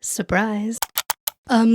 Surprise.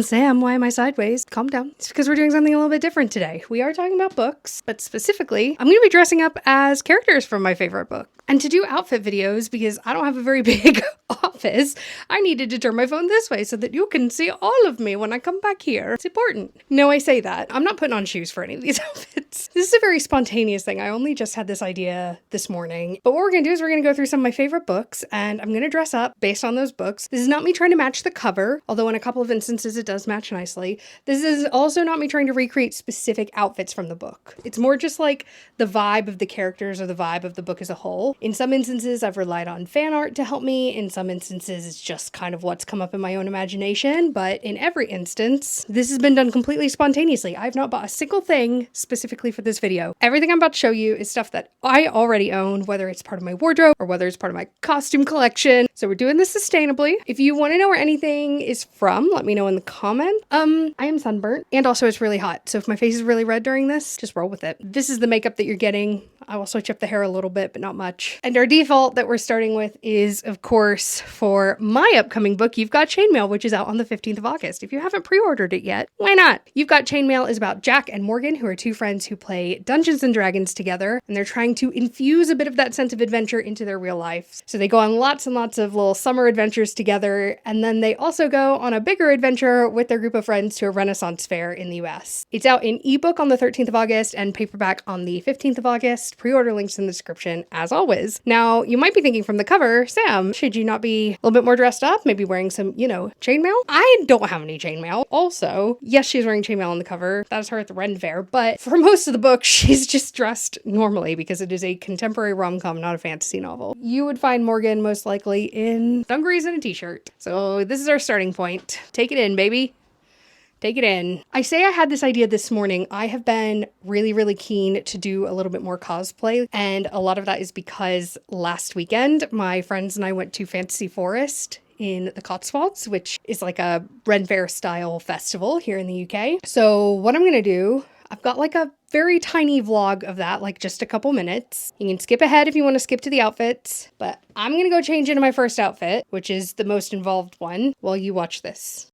Sam, why am I sideways? Calm down. It's because we're doing something a little bit different today. We are talking about books, but specifically, I'm going to be dressing up as characters from my favorite book. And to do outfit videos, because I don't have a very big office, I needed to turn my phone this way so that you can see all of me when I come back here. It's important. No, I say that. I'm not putting on shoes for any of these outfits. This is a very spontaneous thing. I only just had this idea this morning. But what we're going to do is we're going to go through some of my favorite books, and I'm going to dress up based on those books. This is not me trying to match the cover, although in a couple of instances it does match nicely. This is also not me trying to recreate specific outfits from the book. It's more just like the vibe of the characters or the vibe of the book as a whole. In some instances, I've relied on fan art to help me. In some instances, it's just kind of what's come up in my own imagination. But in every instance, this has been done completely spontaneously. I've not bought a single thing specifically for this video. Everything I'm about to show you is stuff that I already own, whether it's part of my wardrobe or whether it's part of my costume collection. So we're doing this sustainably. If you want to know where anything is from, let me know in the comments. I am sunburnt, and also it's really hot. So if my face is really red during this, just roll with it. This is the makeup that you're getting. I will switch up the hair a little bit, but not much. And our default that we're starting with is, of course, for my upcoming book, You've Got Chainmail, which is out on the 15th of August. If you haven't pre-ordered it yet, why not? You've Got Chainmail is about Jack and Morgan, who are two friends who play Dungeons and Dragons together, and they're trying to infuse a bit of that sense of adventure into their real life. So they go on lots and lots of little summer adventures together, and then they also go on a bigger adventure with their group of friends to a Renaissance fair in the US. It's out in ebook on the 13th of August and paperback on the 15th of August. Pre-order links in the description, as always. Now, you might be thinking from the cover, Sam, should you not be a little bit more dressed up? Maybe wearing some, chainmail? I don't have any chainmail. Also, yes, she's wearing chainmail on the cover. That is her at the Ren Fair. But for most of the book, she's just dressed normally because it is a contemporary rom-com, not a fantasy novel. You would find Morgan most likely in dungarees and a t-shirt. So this is our starting point. Take it in, baby. Take it in. I say I had this idea this morning. I have been really, really keen to do a little bit more cosplay. And a lot of that is because last weekend, my friends and I went to Fantasy Forest in the Cotswolds, which is like a Ren Fair style festival here in the UK. So what I'm going to do, I've got like a very tiny vlog of that, like just a couple minutes. You can skip ahead if you want to skip to the outfits, but I'm going to go change into my first outfit, which is the most involved one, while you watch this.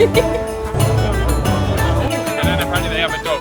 And then apparently they have a dog.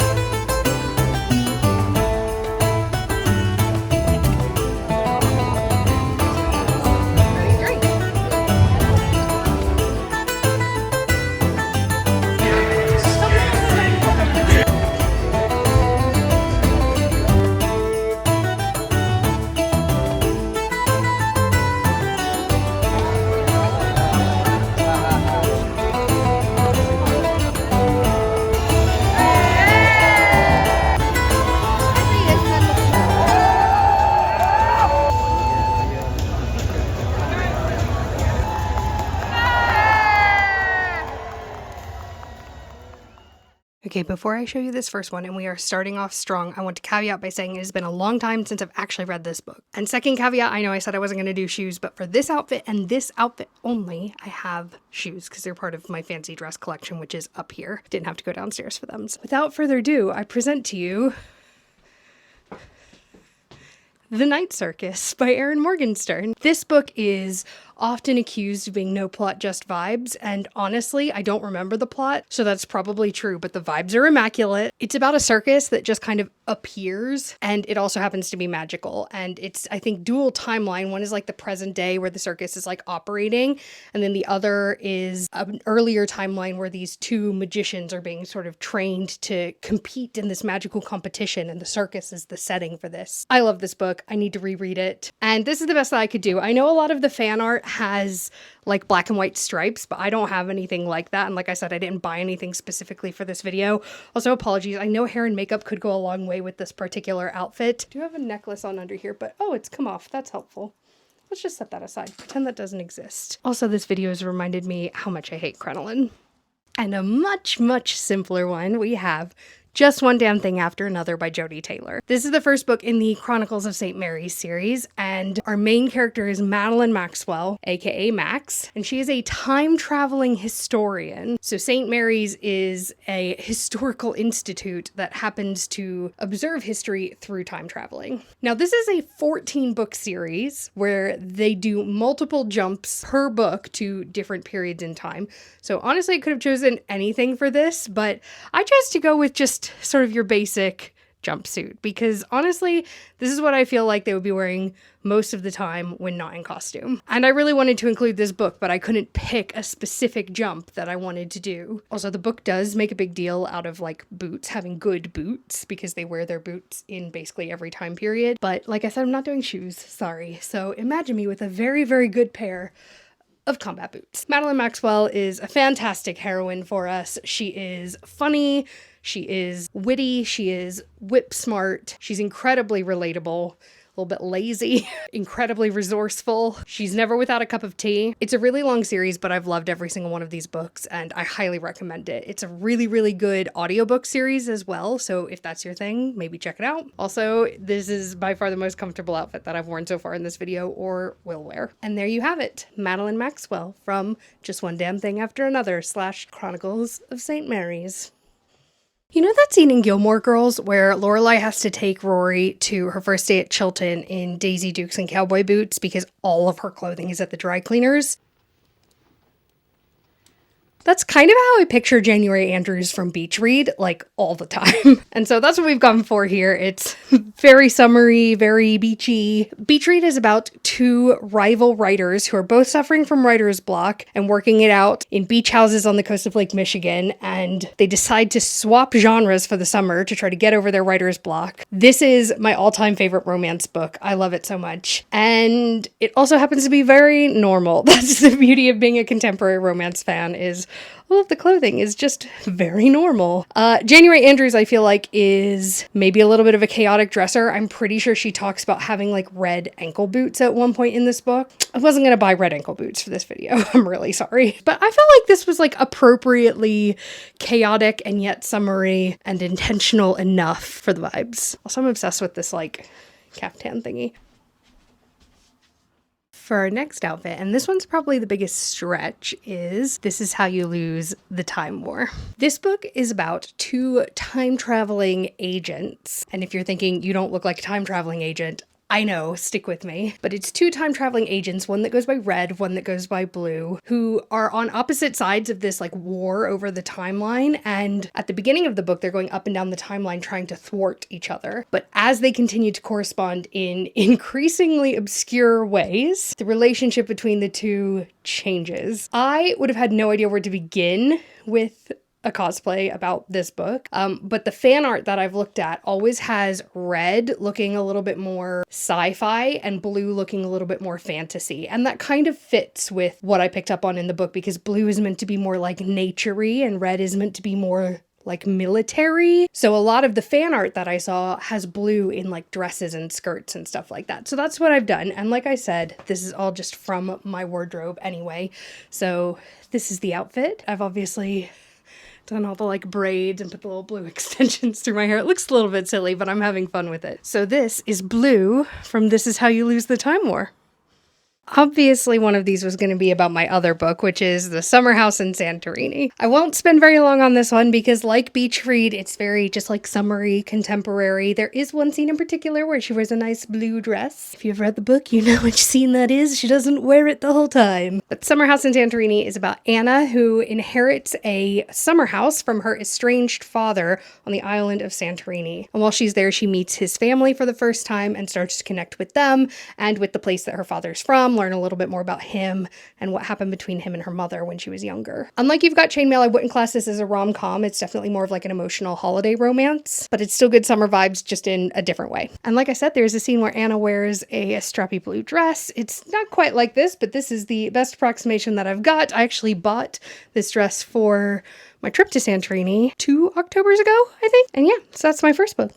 Okay, before I show you this first one, and we are starting off strong, I want to caveat by saying it has been a long time since I've actually read this book. And second caveat, I know I said I wasn't going to do shoes, but for this outfit and this outfit only, I have shoes because they're part of my fancy dress collection, which is up here. Didn't have to go downstairs for them. So without further ado, I present to you The Night Circus by Erin Morgenstern. This book is often accused of being no plot, just vibes, and honestly, I don't remember the plot, so that's probably true, but the vibes are immaculate. It's about a circus that just kind of appears, and it also happens to be magical, and it's, I think, dual timeline. One is like the present day where the circus is like operating, and then the other is an earlier timeline where these two magicians are being sort of trained to compete in this magical competition, and the circus is the setting for this. I love this book. I need to reread it, and this is the best that I could do. I know a lot of the fan art has like black and white stripes, but I don't have anything like that. And like I said, I didn't buy anything specifically for this video. Also, apologies. I know hair and makeup could go a long way with this particular outfit. I do have a necklace on under here, but oh, it's come off. That's helpful. Let's just set that aside. Pretend that doesn't exist. Also, this video has reminded me how much I hate crinoline. And a much, much simpler one we have Just One Damn Thing After Another by Jodi Taylor. This is the first book in the Chronicles of St. Mary's series, and our main character is Madeline Maxwell, aka Max, and she is a time-traveling historian. So St. Mary's is a historical institute that happens to observe history through time traveling. Now, this is a 14-book series where they do multiple jumps per book to different periods in time. So honestly, I could have chosen anything for this, but I chose to go with just sort of your basic jumpsuit because honestly, this is what I feel like they would be wearing most of the time when not in costume. And I really wanted to include this book, but I couldn't pick a specific jump that I wanted to do. Also, the book does make a big deal out of like boots, having good boots, because they wear their boots in basically every time period. But like I said, I'm not doing shoes, sorry. So imagine me with a very, very good pair of combat boots. Madeline Maxwell is a fantastic heroine for us. She is funny, she is witty, she is whip smart, she's incredibly relatable, a little bit lazy, incredibly resourceful. She's never without a cup of tea. It's a really long series, but I've loved every single one of these books and I highly recommend it. It's a really, really good audiobook series as well, so if that's your thing, maybe check it out. Also, this is by far the most comfortable outfit that I've worn so far in this video or will wear. And there you have it, Madeline Maxwell from Just One Damn Thing After Another / Chronicles of St. Mary's. You know that scene in Gilmore Girls where Lorelai has to take Rory to her first day at Chilton in Daisy Dukes and cowboy boots because all of her clothing is at the dry cleaners? That's kind of how I picture January Andrews from Beach Read, like, all the time. And so that's what we've gone for here. It's very summery, very beachy. Beach Read is about two rival writers who are both suffering from writer's block and working it out in beach houses on the coast of Lake Michigan, and they decide to swap genres for the summer to try to get over their writer's block. This is my all-time favorite romance book. I love it so much. And it also happens to be very normal. That's the beauty of being a contemporary romance fan, is all of the clothing is just very normal. January Andrews, I feel like, is maybe a little bit of a chaotic dresser. I'm pretty sure she talks about having like red ankle boots at one point in this book. I wasn't going to buy red ankle boots for this video. I'm really sorry. But I felt like this was like appropriately chaotic and yet summery and intentional enough for the vibes. Also, I'm obsessed with this like caftan thingy. For our next outfit, and this one's probably the biggest stretch, is This Is How You Lose the Time War. This book is about two time-traveling agents, and if you're thinking you don't look like a time-traveling agent, I know, stick with me. But it's two time-traveling agents, one that goes by Red, one that goes by Blue, who are on opposite sides of this like war over the timeline. And at the beginning of the book, they're going up and down the timeline trying to thwart each other. But as they continue to correspond in increasingly obscure ways, the relationship between the two changes. I would have had no idea where to begin with a cosplay about this book, but the fan art that I've looked at always has Red looking a little bit more sci-fi and Blue looking a little bit more fantasy, and that kind of fits with what I picked up on in the book because Blue is meant to be more like nature-y and Red is meant to be more like military. So a lot of the fan art that I saw has Blue in like dresses and skirts and stuff like that. So that's what I've done. And like I said, this is all just from my wardrobe anyway. So this is the outfit. I've obviously Done all the like braids and put the little blue extensions through my hair. It looks a little bit silly, but I'm having fun with it. So this is Blue from This Is How You Lose the Time War. Obviously, one of these was going to be about my other book, which is The Summer House in Santorini. I won't spend very long on this one because, like Beach Read, it's very just like summery, contemporary. There is one scene in particular where she wears a nice blue dress. If you've read the book, you know which scene that is. She doesn't wear it the whole time. But Summer House in Santorini is about Anna, who inherits a summer house from her estranged father on the island of Santorini. And while she's there, she meets his family for the first time and starts to connect with them and with the place that her father's from, learn a little bit more about him and what happened between him and her mother when she was younger. Unlike You've Got Chainmail, I wouldn't class this as a rom-com. It's definitely more of like an emotional holiday romance, but it's still good summer vibes, just in a different way. And like I said, there's a scene where Anna wears a strappy blue dress. It's not quite like this, but this is the best approximation that I've got. I actually bought this dress for my trip to Santorini 2 Octobers ago, I think. And yeah, so that's my first book.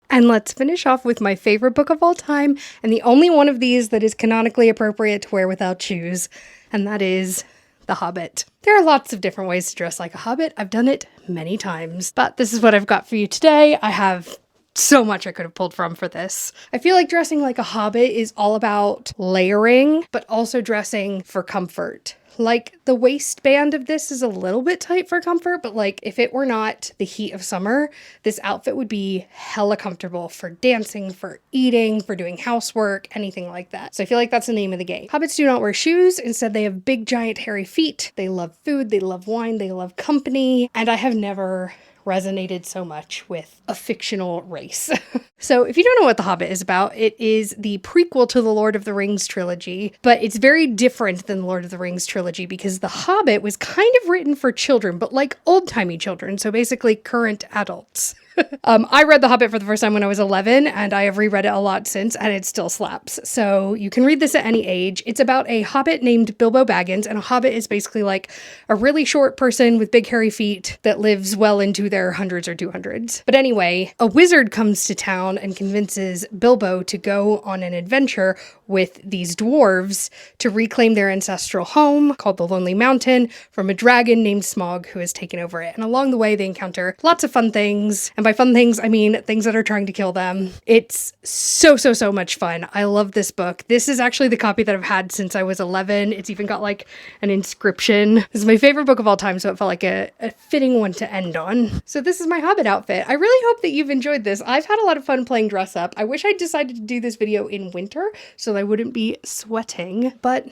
And let's finish off with my favorite book of all time, and the only one of these that is canonically appropriate to wear without shoes, and that is The Hobbit. There are lots of different ways to dress like a hobbit. I've done it many times, but this is what I've got for you today. I have so much I could have pulled from for this. I feel like dressing like a hobbit is all about layering, but also dressing for comfort. Like, the waistband of this is a little bit tight for comfort, but like, if it were not the heat of summer, this outfit would be hella comfortable for dancing, for eating, for doing housework, anything like that. So I feel like that's the name of the game. Hobbits do not wear shoes. Instead, they have big, giant, hairy feet. They love food. They love wine. They love company. And I have never resonated so much with a fictional race. So if you don't know what The Hobbit is about, it is the prequel to the Lord of the Rings trilogy, but it's very different than the Lord of the Rings trilogy because The Hobbit was kind of written for children, but like old-timey children, so basically current adults. I read The Hobbit for the first time when I was 11, and I have reread it a lot since, and it still slaps. So you can read this at any age. It's about a hobbit named Bilbo Baggins, and a hobbit is basically like a really short person with big hairy feet that lives well into their hundreds or 200s. But anyway, a wizard comes to town and convinces Bilbo to go on an adventure with these dwarves to reclaim their ancestral home, called the Lonely Mountain, from a dragon named Smaug who has taken over it. And along the way, they encounter lots of fun things. And by fun things, I mean things that are trying to kill them. It's so much fun. I love this book. This is actually the copy that I've had since I was 11. It's even got like an inscription. This is my favorite book of all time, so it felt like a fitting one to end on. So this is my Hobbit outfit. I really hope that you've enjoyed this. I've had a lot of fun playing dress up. I wish I decided to do this video in winter so that I wouldn't be sweating, but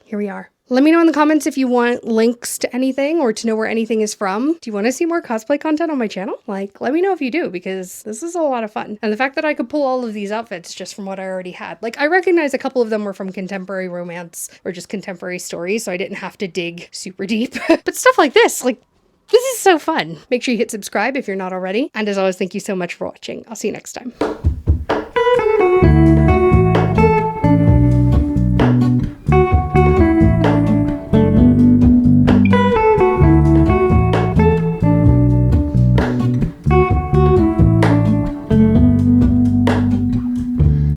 here we are. Let me know in the comments if you want links to anything or to know where anything is from. Do you want to see more cosplay content on my channel? Like, let me know if you do, because this is a lot of fun. And the fact that I could pull all of these outfits just from what I already had. Like, I recognize a couple of them were from contemporary romance or just contemporary stories, so I didn't have to dig super deep. But stuff like this, like, this is so fun. Make sure you hit subscribe if you're not already. And as always, thank you so much for watching. I'll see you next time.